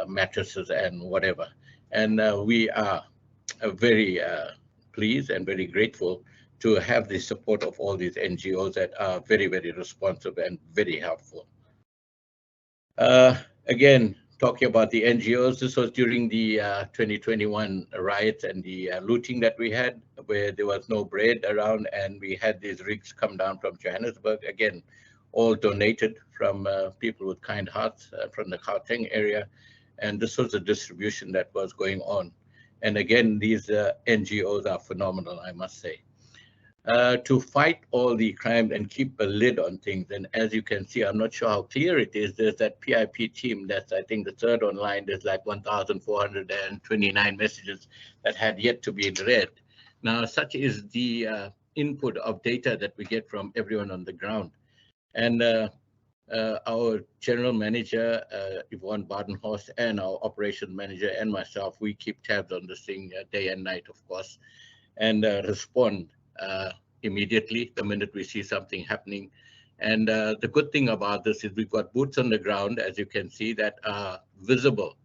mattresses and whatever. And we are very pleased and very grateful to have the support of all these NGOs that are very, very responsive and very helpful. Again, talking about the NGOs, this was during the 2021 riots and the looting that we had, where there was no bread around, and we had these rigs come down from Johannesburg, again, all donated from people with kind hearts from the Gauteng area. And this was the distribution that was going on. And again, these NGOs are phenomenal, I must say. To fight all the crime and keep a lid on things. And as you can see, I'm not sure how clear it is, there's that PIP team that's, I think, the third online. There's like 1,429 messages that had yet to be read. Now, such is the input of data that we get from everyone on the ground. And our general manager, Yvonne Badenhorst, and our operations manager and myself, we keep tabs on this thing day and night, of course, and respond immediately the minute we see something happening. And the good thing about this is we've got boots on the ground, as you can see, that are visible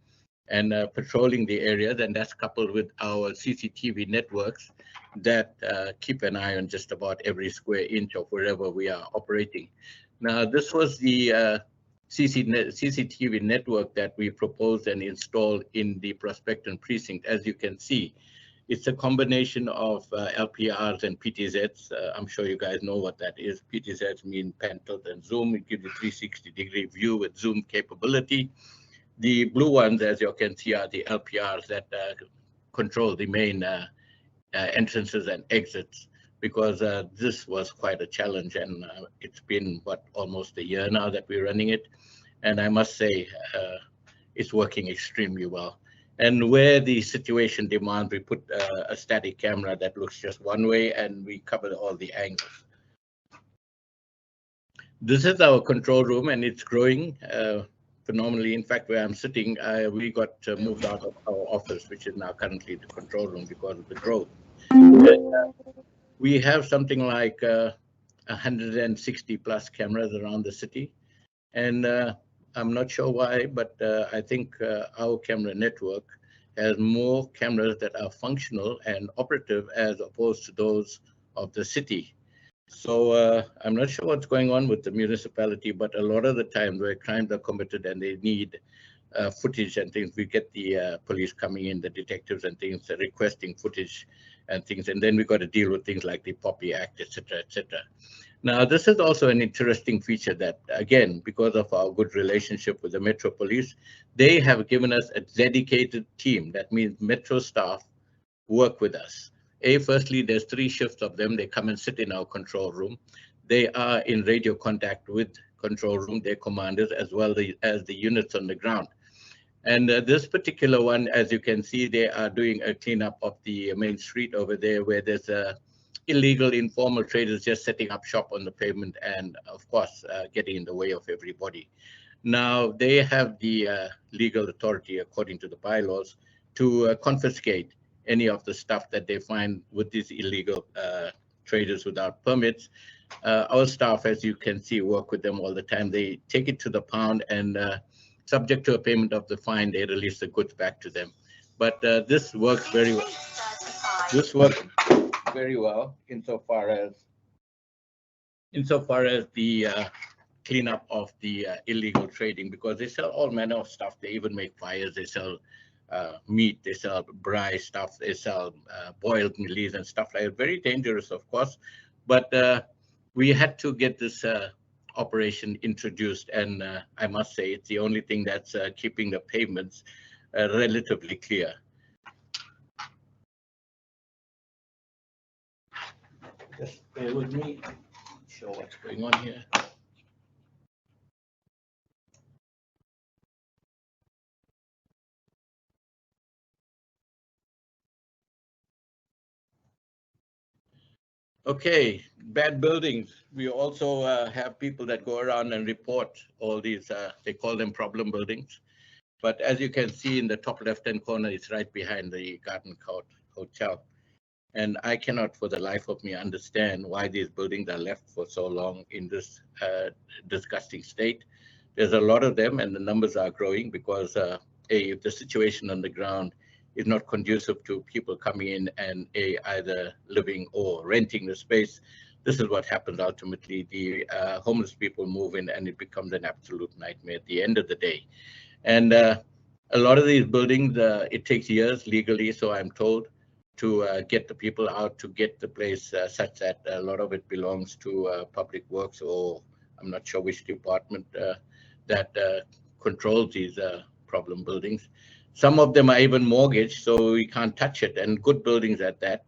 and patrolling the areas, and that's coupled with our CCTV networks that keep an eye on just about every square inch of wherever we are operating. Now, this was the CCTV network that we proposed and installed in the Prospecton precinct. As you can see, it's a combination of LPRs and PTZs. I'm sure you guys know what that is. PTZs mean pan, tilt, and zoom. It gives you 360-degree view with zoom capability. The blue ones, as you can see, are the LPRs that control the main entrances and exits, because this was quite a challenge, and it's been, almost a year now that we're running it. And I must say, it's working extremely well. And where the situation demands, we put a static camera that looks just one way, and we cover all the angles. This is our control room, and it's growing phenomenally. In fact, where I'm sitting, we got moved out of our office, which is now currently the control room because of the growth. And, we have something like 160 plus cameras around the city. And I'm not sure why, but I think our camera network has more cameras that are functional and operative as opposed to those of the city. So I'm not sure what's going on with the municipality, but a lot of the time where crimes are committed and they need footage and things, we get the police coming in, the detectives and things, requesting footage and things, and then we got to deal with things like the Poppy Act, etc., etc. Now, this is also an interesting feature that, again, because of our good relationship with the Metro Police, they have given us a dedicated team. That means Metro staff work with us. Firstly, there's 3 shifts of them. They come and sit in our control room. They are in radio contact with control room, their commanders, as well as the units on the ground. And this particular one, as you can see, they are doing a cleanup of the main street over there, where there's illegal informal traders just setting up shop on the pavement and, of course, getting in the way of everybody. Now, they have the legal authority, according to the bylaws, to confiscate any of the stuff that they find with these illegal traders without permits. Our staff, as you can see, work with them all the time. They take it to the pound, and subject to a payment of the fine, they release the goods back to them. But this works very well. This works very well insofar as the cleanup of the illegal trading, because they sell all manner of stuff. They even make fires. They sell meat. They sell braai stuff. They sell boiled mealies and stuff like that. Very dangerous, of course. But we had to get this operation introduced, and I must say it's the only thing that's keeping the pavements relatively clear. Just bear with me, show what's going on here. Okay, bad buildings. We also have people that go around and report all these, they call them problem buildings. But as you can see in the top left-hand corner, it's right behind the Garden Court Hotel. And I cannot for the life of me understand why these buildings are left for so long in this disgusting state. There's a lot of them, and the numbers are growing because if the situation on the ground is not conducive to people coming in and either living or renting the space, this is what happens ultimately. The homeless people move in and it becomes an absolute nightmare at the end of the day. And a lot of these buildings, it takes years legally, so I'm told, to get the people out, to get the place such that a lot of it belongs to public works, or I'm not sure which department that controls these problem buildings. Some of them are even mortgaged, so we can't touch it. And good buildings at that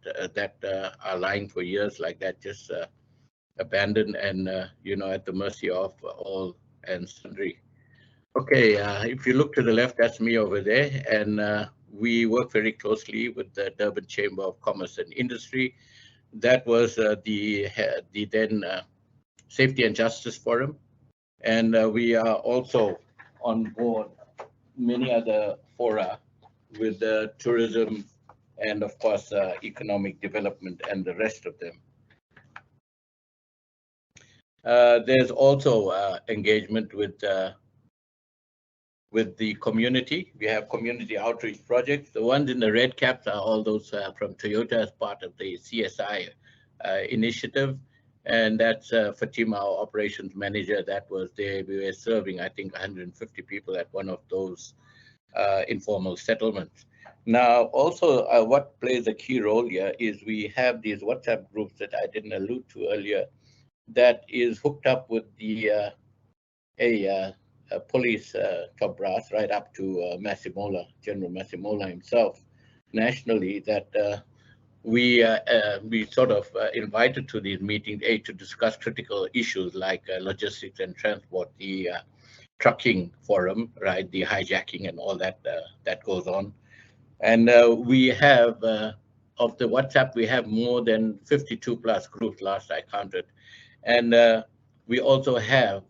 are lying for years like that, just abandoned and at the mercy of all and sundry. Okay, if you look to the left, that's me over there, and we work very closely with the Durban Chamber of Commerce and Industry. That was the then Safety and Justice Forum, and we are also on board many other fora with tourism and, of course, economic development and the rest of them. There's also engagement with the community. We have community outreach projects. The ones in the red caps are all those from Toyota as part of the CSI initiative. And that's Fatima, our operations manager, that was there. We were serving, I think, 150 people at one of those informal settlements. Now, also, what plays a key role here is we have these WhatsApp groups that I didn't allude to earlier that is hooked up with the police top brass right up to Massimola, General Massimola himself, nationally, that we sort of invited to these meetings to discuss critical issues like logistics and transport, the trucking forum, right, the hijacking and all that that goes on. And we have, of the WhatsApp, we have more than 52 plus groups, last I counted. And we also have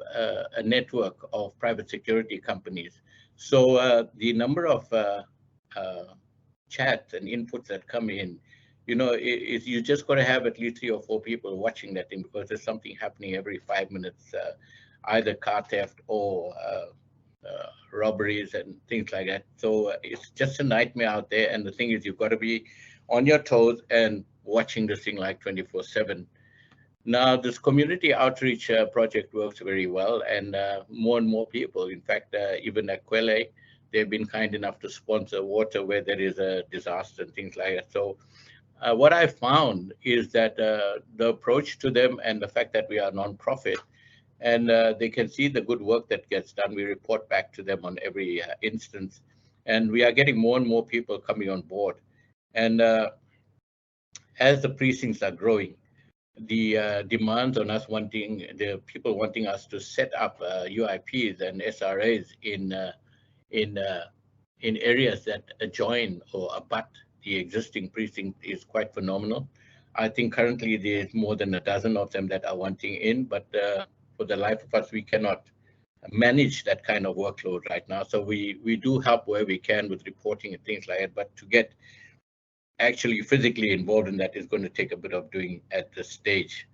a network of private security companies. So the number of chats and inputs that come in, you just got to have at least 3 or 4 people watching that thing, because there's something happening every 5 minutes, either car theft or robberies and things like that. So it's just a nightmare out there. And the thing is, you've got to be on your toes and watching this thing like 24/7. Now, this community outreach project works very well, and more and more people, in fact, even at Kwele, they've been kind enough to sponsor water where there is a disaster and things like that. So what I found is that the approach to them and the fact that we are non-profit, and they can see the good work that gets done. We report back to them on every instance, and we are getting more and more people coming on board. And as the precincts are growing, the demands on us the people wanting us to set up UIPs and SRAs in areas that adjoin or abut the existing precinct is quite phenomenal. I think currently there's more than a dozen of them that are wanting in, but for the life of us, we cannot manage that kind of workload right now. So we do help where we can with reporting and things like that, but to get actually physically involved in that is going to take a bit of doing at this stage.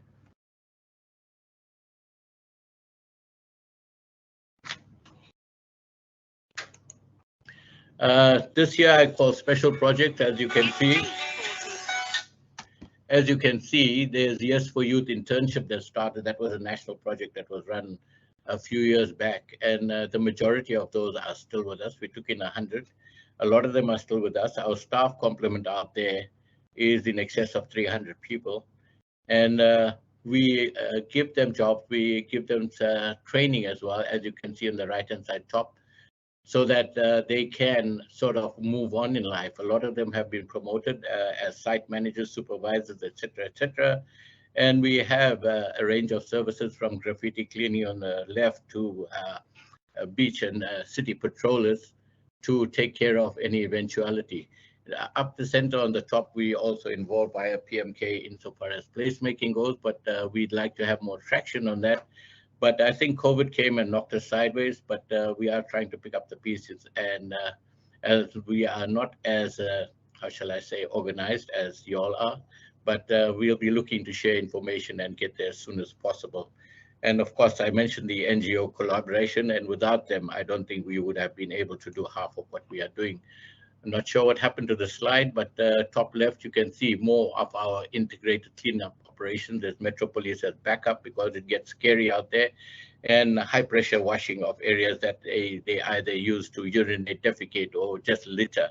This year I call special project, as you can see. As you can see, there's Yes for Youth internship that started. That was a national project that was run a few years back, and the majority of those are still with us. We took in 100. A lot of them are still with us. Our staff complement out there is in excess of 300 people, and we give them jobs. We give them training as well, as you can see on the right-hand side top, so that they can sort of move on in life. A lot of them have been promoted as site managers, supervisors, etc., etc. And we have a range of services from graffiti cleaning on the left to beach and city patrollers to take care of any eventuality. Up the center on the top, we also involve via PMK insofar as placemaking goes, but we'd like to have more traction on that. But I think COVID came and knocked us sideways, but we are trying to pick up the pieces. And as we are not as, how shall I say, organized as you all are, but we'll be looking to share information and get there as soon as possible. And of course, I mentioned the NGO collaboration, and without them, I don't think we would have been able to do half of what we are doing. I'm not sure what happened to the slide, but top left, you can see more of our integrated cleanup operations. There's Metropolis as backup because it gets scary out there, and high pressure washing of areas that they either use to urinate, defecate, or just litter.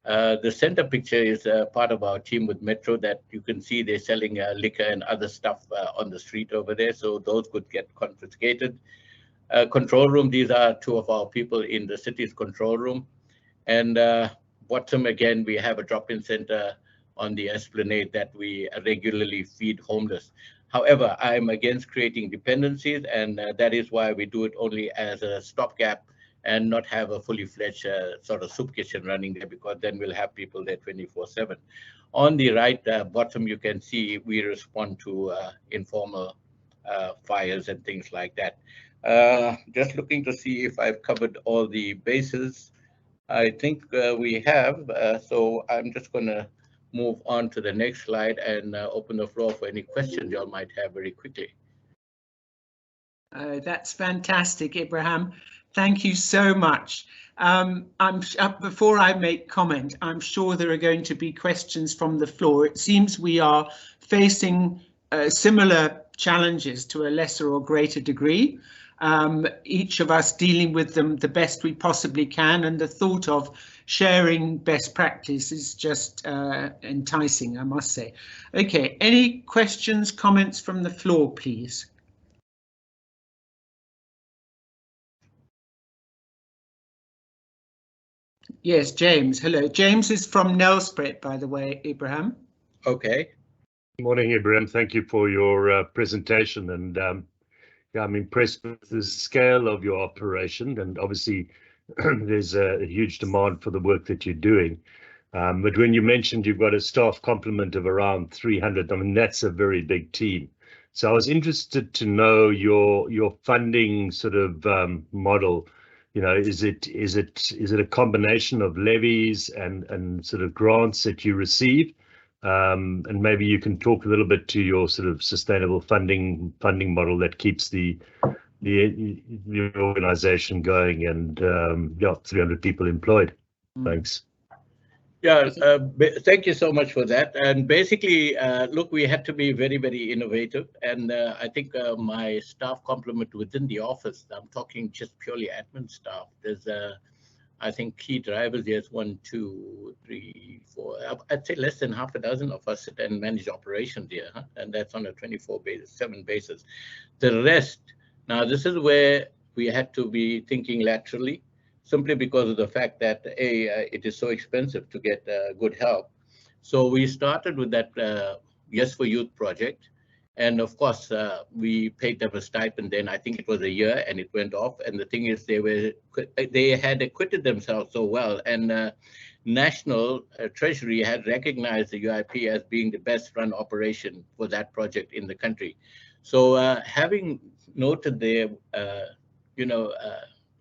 The center picture is part of our team with Metro that you can see they're selling liquor and other stuff on the street over there. So those could get confiscated. Control room, these are two of our people in the city's control room. And bottom again, we have a drop-in center on the Esplanade that we regularly feed homeless. However, I'm against creating dependencies, and that is why we do it only as a stopgap and not have a fully fledged sort of soup kitchen running there, because then we'll have people there 24/7. On the right bottom, you can see we respond to informal fires and things like that. Just looking to see if I've covered all the bases. I think we have, so I'm just going to move on to the next slide and open the floor for any questions y'all might have very quickly. That's fantastic, Ebrahim. Thank you so much. Before I make comment, I'm sure there are going to be questions from the floor. It seems we are facing similar challenges to a lesser or greater degree. Each of us dealing with them the best we possibly can, and the thought of sharing best practice is just enticing, I must say. Okay, any questions, comments from the floor, please? Yes, James. Hello. James is from Nelspruit, by the way, Ebrahim. Okay. Good morning, Ebrahim. Thank you for your presentation, and yeah, I'm impressed with the scale of your operation, and obviously there's a huge demand for the work that you're doing. But when you mentioned you've got a staff complement of around 300, I mean, that's a very big team. So I was interested to know your funding sort of model. You know, is it a combination of levies and sort of grants that you receive? And maybe you can talk a little bit to your sort of sustainable funding model that keeps the organization going, and yeah, 300 people employed. Thanks. Yeah, thank you so much for that. And basically, look, we had to be very, very innovative. And I think my staff complement within the office, I'm talking just purely admin staff. There's, I think, key drivers. There's 1, 2, 3, 4. I'd say less than half a dozen of us sit and manage operations here, huh? And that's on a 24/7 basis. The rest, now this is where we had to be thinking laterally, simply because of the fact that it is so expensive to get good help. So we started with that Yes for Youth project. And of course, we paid them a stipend then. I think it was a year, and it went off. And the thing is, they had acquitted themselves so well. And National Treasury had recognized the UIP as being the best run operation for that project in the country. So having noted their,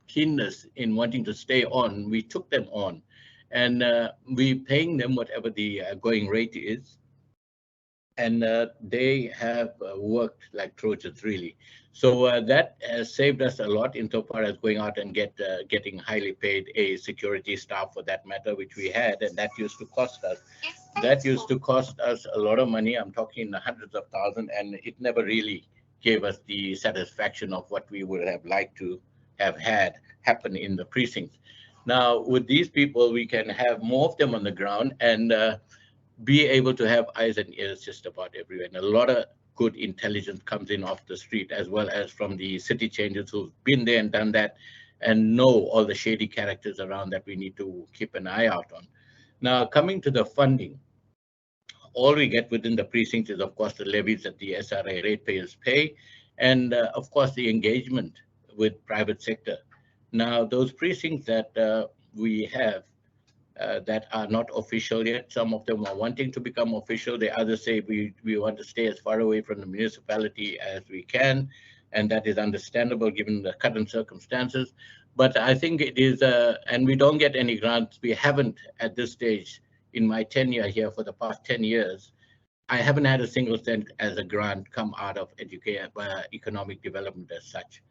keenness in wanting to stay on, we took them on, and we paying them whatever the going rate is, and they have worked like Trojans, really. So that has saved us a lot insofar as going out and getting highly paid security staff, for that matter, which we had, and that used to cost us. That used to cost us a lot of money. I'm talking hundreds of thousands, and it never really gave us the satisfaction of what we would have liked to have had happen in the precincts. Now, with these people, we can have more of them on the ground and be able to have eyes and ears just about everywhere. And a lot of good intelligence comes in off the street, as well as from the city changers who've been there and done that and know all the shady characters around that we need to keep an eye out on. Now, coming to the funding, all we get within the precinct is, of course, the levies that the SRA ratepayers pay, and of course, the engagement with private sector. Now, those precincts that we have that are not official yet, some of them are wanting to become official. The others say we want to stay as far away from the municipality as we can, and that is understandable given the current circumstances. But I think it is, and we don't get any grants. We haven't at this stage, in my tenure here for the past 10 years, I haven't had a single cent as a grant come out of economic development as such.